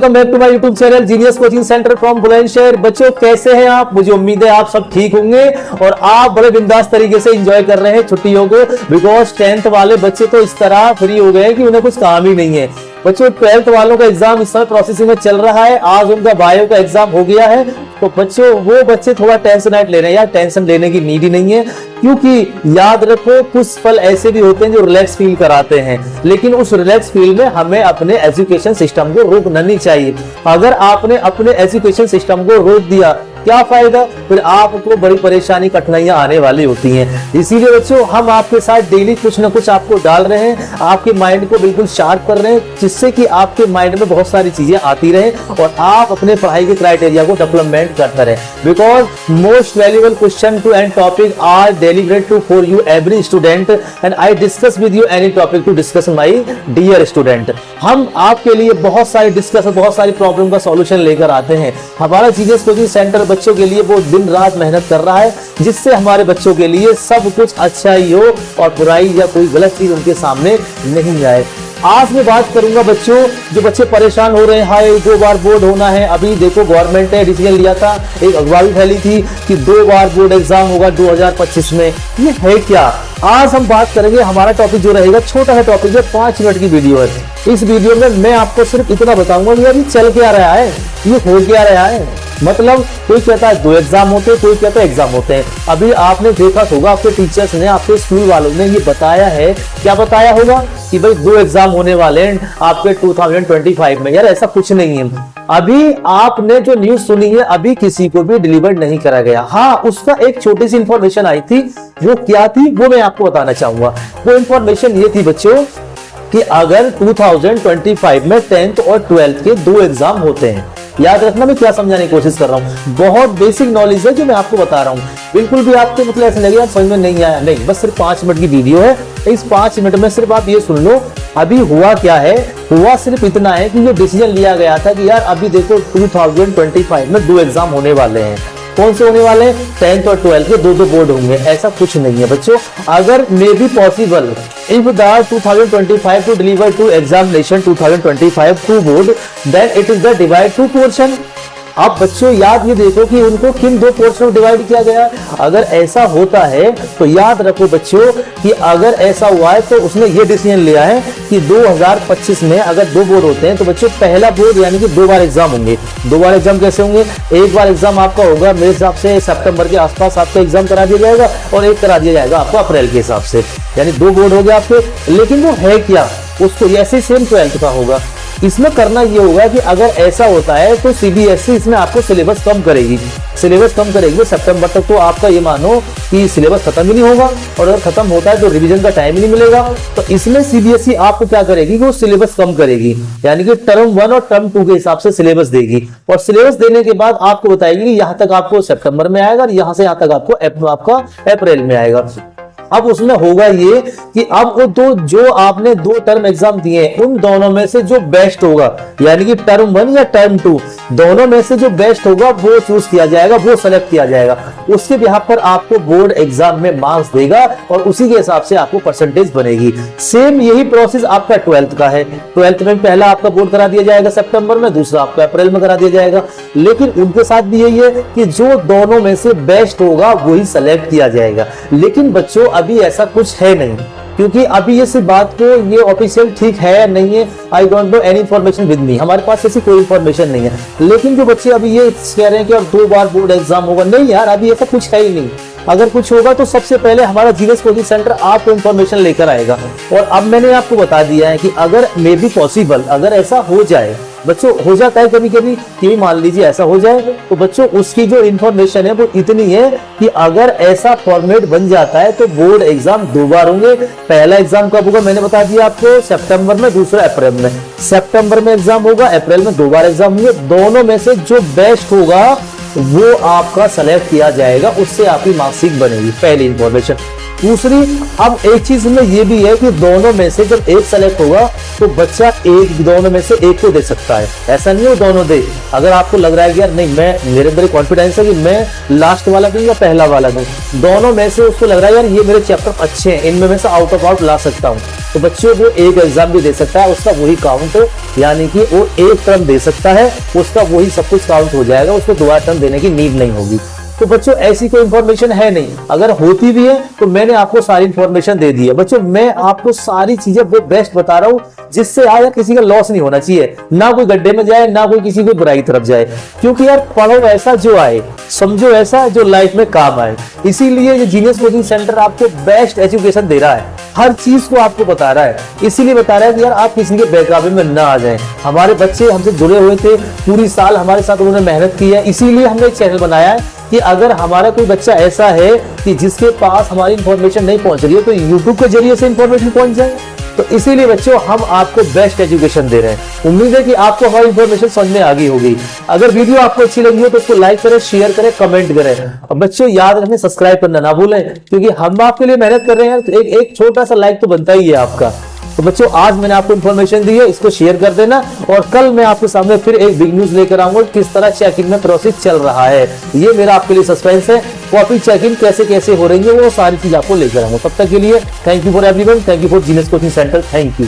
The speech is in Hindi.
Welcome back to my YouTube channel Genius Coaching Centre from Bulandshahr. बच्चों कैसे हैं आप? मुझे उम्मीद है आप सब ठीक होंगे और आप बड़े बिंदास तरीके से एंजॉय कर रहे हैं छुट्टियों को। बिकॉज 10th वाले बच्चे तो इस तरह फ्री हो गए कि उन्हें कुछ काम ही नहीं है। बच्चों 12th वालों का एग्जाम इस समय प्रोसेसिंग में चल रहा है। आज उनका बायो का एग्जाम हो गया है, तो बच्चों वो बच्चे थोड़ा टेंशन ले रहे हैं। यार टेंशन लेने की नीड ही नहीं है, क्योंकि याद रखो कुछ पल ऐसे भी होते हैं जो रिलैक्स फील कराते हैं, लेकिन उस रिलैक्स फील में हमें अपने एजुकेशन सिस्टम को रोकना नहीं चाहिए। अगर आपने अपने एजुकेशन सिस्टम को रोक दिया क्या फायदा, फिर आपको बड़ी परेशानी कठिनाइयां आने वाली होती हैं। इसीलिए बच्चों हम आपके साथ डेली कुछ ना कुछ आपको डाल रहे हैं, आपके माइंड को बिल्कुल शार्प कर रहे हैं, जिससे कि आपके माइंड में बहुत सारी चीजें आती रहे और आप अपने पढ़ाई के क्राइटेरिया को डेवलपमेंट करते रहे। Because most valuable question to and topic are deliberate to for you every student and I discuss with you any topic to discuss my dear student. हम आपके लिए बहुत सारी डिस्कस, बहुत सारी प्रॉब्लम का सॉल्यूशन लेकर आते हैं। हमारा जीनियस कोचिंग सेंटर बच्चों के लिए वो दिन रात मेहनत कर रहा है, जिससे हमारे बच्चों के लिए सब कुछ अच्छा ही हो और बुराई या कोई गलत चीज उनके सामने नहीं आए। आज मैं बात करूंगा बच्चों, जो बच्चे परेशान हो रहे हैं, हाय 2 बार बोर्ड होना है। अभी देखो गवर्नमेंट ने डिसीजन लिया था, एक अखबार फैली थी कि 2 बार बोर्ड एग्जाम होगा 2025 में। ये है क्या? आज हम बात करेंगे। हमारा टॉपिक जो रहेगा छोटा सा टॉपिक है, 5 मिनट की वीडियो है। इस वीडियो में मैं आपको सिर्फ इतना बताऊंगा कि अभी चल क्या रहा है, ये हो क्या रहा है। मतलब कोई कहता है 2 एग्जाम होते हैं, कोई कहता है एग्जाम होते हैं। अभी आपने देखा होगा, आपके टीचर्स ने, आपके स्कूल वालों ने ये बताया है। क्या बताया होगा कि भाई 2 एग्जाम होने वाले हैं आपके 2025 में। यार ऐसा कुछ नहीं है। अभी आपने जो न्यूज सुनी है, अभी किसी को भी डिलीवर नहीं करा गया। हाँ, उसका एक छोटी सी इंफॉर्मेशन आई थी, जो क्या थी वो मैं आपको बताना चाहूंगा। वो इंफॉर्मेशन ये थी बच्चों कि अगर 2025 में 10th और 12th के 2 एग्जाम होते हैं। याद रखना मैं क्या समझाने की कोशिश कर रहा हूँ, बहुत बेसिक नॉलेज है जो मैं आपको बता रहा हूँ। बिल्कुल भी आपको मतलब ऐसा लगेगा समझ में नहीं आया, नहीं, बस सिर्फ 5 मिनट की वीडियो है। इस 5 मिनट में सिर्फ आप ये सुन लो अभी हुआ क्या है। हुआ सिर्फ इतना है कि जो डिसीजन लिया गया था कि यार अभी देखो 2025 में 2 एग्जाम होने वाले हैं। कौन से होने वाले हैं? 10th और 12th के 2 बोर्ड होंगे। ऐसा कुछ नहीं है बच्चों। अगर may be possible if the 2025 to deliver to examination 2025 to board, then it is the divide to portion। अब बच्चों याद ये देखो कि उनको किन 2 पोर्शन में डिवाइड किया गया। अगर ऐसा होता है तो याद रखो बच्चों कि अगर ऐसा हुआ है तो उसने ये डिसीजन लिया है कि 2025 में अगर 2 बोर्ड होते हैं तो बच्चों पहला बोर्ड यानी कि 2 बार एग्जाम होंगे। 2 बार एग्जाम कैसे होंगे? एक बार एग्जाम आपका होगा मेरे हिसाब से सितंबर के आसपास आपका एग्जाम करा दिया जाएगा और एक करा दिया जाएगा आपको अप्रैल के हिसाब से, यानी 2 बोर्ड हो गए आपके। लेकिन वो है क्या, उसको ऐसे सेम 12th का होगा। इसमें करना ये होगा कि अगर ऐसा होता है तो सीबीएसई इसमें आपको सिलेबस कम करेगी। सिलेबस कम करेगी सितंबर तक, तो आपका ये मानो कि सिलेबस खत्म ही नहीं होगा, और अगर खत्म होता है तो रिवीजन का टाइम ही नहीं मिलेगा। तो इसमें सीबीएसई आपको क्या करेगी कि वो सिलेबस कम करेगी, यानी कि टर्म 1 और टर्म 2 के हिसाब से सिलेबस देगी। और सिलेबस देने के बाद आपको बताएगी कि यहाँ तक आपको सितंबर में आएगा और यहाँ से यहाँ तक आपका अप्रैल में आएगा। अब उसमें होगा ये कि अब वो जो आपने 2 टर्म एग्जाम दिए उन दोनों में से जो बेस्ट होगा, यानी कि टर्म 1 या टर्म 2 दोनों में से जो बेस्ट होगा वो चूज किया जाएगा, वो सेलेक्ट किया जाएगा। उसके बिहाफ पर आपको बोर्ड एग्जाम में मार्क्स देगा और उसी के हिसाब से आपको परसेंटेज बनेगी। सेम यही प्रोसेस आपका 12th का है। 12th में पहला आपका बोर्ड करा दिया जाएगा सितंबर में, दूसरा आपका अप्रैल में करा दिया जाएगा। लेकिन उनके साथ भी यही है कि जो दोनों में से बेस्ट होगा वही सेलेक्ट किया जाएगा। लेकिन बच्चों अभी ऐसा कुछ है नहीं, क्योंकि अभी ये सिर्फ बात को ये ऑफिशियल ठीक है या नहीं है, I don't know any information with me, हमारे पास ऐसी कोई इन्फॉर्मेशन नहीं है। लेकिन जो बच्चे अभी ये कह रहे हैं कि अब 2 बार बोर्ड एग्जाम होगा, नहीं यार अभी ऐसा कुछ है ही नहीं। अगर कुछ होगा तो सबसे पहले हमारा जीनियस कोचिंग सेंटर आपको इन्फॉर्मेशन लेकर आएगा। और अब मैंने आपको बता दिया है कि अगर मे बी पॉसिबल, अगर ऐसा हो जाए बच्चों, हो जाता है कभी कभी कि मान लीजिए ऐसा हो जाए, तो बच्चों उसकी जो इन्फॉर्मेशन है वो इतनी है कि अगर ऐसा फॉर्मेट बन जाता है तो बोर्ड एग्जाम 2 बार होंगे। पहला एग्जाम कब होगा मैंने बता दिया आपको, सितंबर में, दूसरा अप्रैल में। सितंबर में एग्जाम होगा, अप्रैल में 2 बार एग्जाम होंगे। दोनों में से जो बेस्ट होगा वो आपका सेलेक्ट किया जाएगा, उससे आपकी मार्कशीट बनेगी। पहली इंफॉर्मेशन। दूसरी, अब एक चीज में ये भी है कि दोनों में से जब एक सेलेक्ट होगा तो बच्चा एक दोनों में से एक को दे सकता है, ऐसा नहीं है वो दोनों दे। अगर आपको लग रहा है कि यार नहीं, मैं मेरे अंदर कॉन्फिडेंस है कि मैं लास्ट वाला दूं या पहला वाला दूं, दोनों में से उसको लग रहा है यार ये मेरे चैप्टर अच्छे हैं, इनमें से आउट ऑफ आउट ला सकता हूं, तो बच्चों वो एक एग्जाम भी दे सकता है, उसका वही काउंट, यानी कि वो एक टर्म दे सकता है, उसका वही सब कुछ काउंट हो जाएगा, उसको दोबारा टर्म देने की नीड नहीं होगी। तो बच्चों ऐसी कोई इंफॉर्मेशन है नहीं, अगर होती भी है तो मैंने आपको सारी इंफॉर्मेशन दे दी है। बच्चों मैं आपको सारी चीजें वो बेस्ट बता रहा हूँ जिससे यार किसी का लॉस नहीं होना चाहिए, ना कोई गड्ढे में जाए, ना कोई किसी को बुराई तरफ जाए, क्योंकि यार पढ़ो ऐसा जो आए, समझो ऐसा जो लाइफ में काम आए। इसीलिए ये जीनियस कोचिंग सेंटर आपको बेस्ट एजुकेशन दे रहा है, हर चीज को आपको बता रहा है, इसीलिए बता रहा है कि यार आप किसी के बहकावे में ना आ जाएं। हमारे बच्चे हमसे जुड़े हुए थे, पूरी साल हमारे साथ उन्होंने मेहनत की है, इसीलिए हमने एक चैनल बनाया है कि अगर हमारा कोई बच्चा ऐसा है कि जिसके पास हमारी इंफॉर्मेशन नहीं पहुंच रही है तो यूट्यूब के जरिए से इंफॉर्मेशन पहुंच जाए। तो इसीलिए बच्चों हम आपको बेस्ट एजुकेशन दे रहे हैं। उम्मीद है कि आपको हमारी इंफॉर्मेशन समझ में आ गई होगी। अगर वीडियो आपको अच्छी लगी हो तो उसको लाइक करें, शेयर करें, कमेंट करें, और बच्चों याद रखें सब्सक्राइब करना ना भूलें, क्योंकि हम आपके लिए मेहनत कर रहे हैं, तो एक छोटा सा लाइक तो बनता ही है आपका। तो बच्चों आज मैंने आपको इन्फॉर्मेशन दी है, इसको शेयर कर देना, और कल मैं आपके सामने फिर एक बिग न्यूज लेकर आऊंगा किस तरह चेकिंग में प्रोसेस चल रहा है। ये मेरा आपके लिए सस्पेंस है, कॉपी चेकिंग कैसे कैसे हो रही है वो सारी चीज आपको लेकर आऊंगा। तब तक के लिए thank you for everyone, thank you for genius Coaching centre, thank you.